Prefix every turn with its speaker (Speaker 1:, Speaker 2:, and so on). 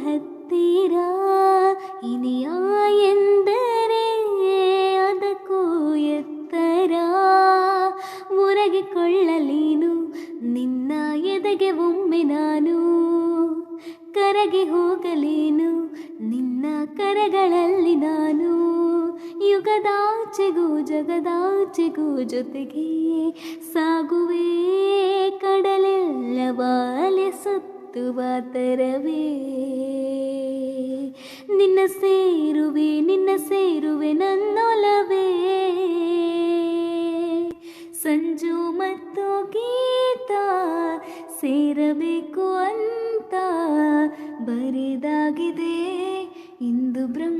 Speaker 1: ಹತ್ತಿರ ಇನಿಯ ಎಂದರೆ ಅದಕ್ಕೂ ಎತ್ತರ ಮುರಗಿಕೊಳ್ಳಲೇನು ನಿನ್ನ ಎದೆಗೆ ಒಮ್ಮೆ ನಾನು ಕರಗಿ ಹೋಗಲೇನು ನಿನ್ನ ಕರಗಳಲ್ಲಿ ನಾನು ಯುಗದಾಚೆಗೂ ಜಗದಾಚೆಗೂ ಜೊತೆಗೆ ಸಾಗುವೆ ಕಡಲೆಲ್ಲವ ಅಲೆಸುತ್ತುವ ತರವೇ ನಿನ್ನ ಸೇರುವೆ ನನ್ನೊಲವೇ ಸಂಜು ಮತ್ತು ಗೀತ ಸೇರಬೇಕು ಅಂತ ಬರಿದಾಗಿದೆ ಇಂದು ಬ್ರಹ್ಮ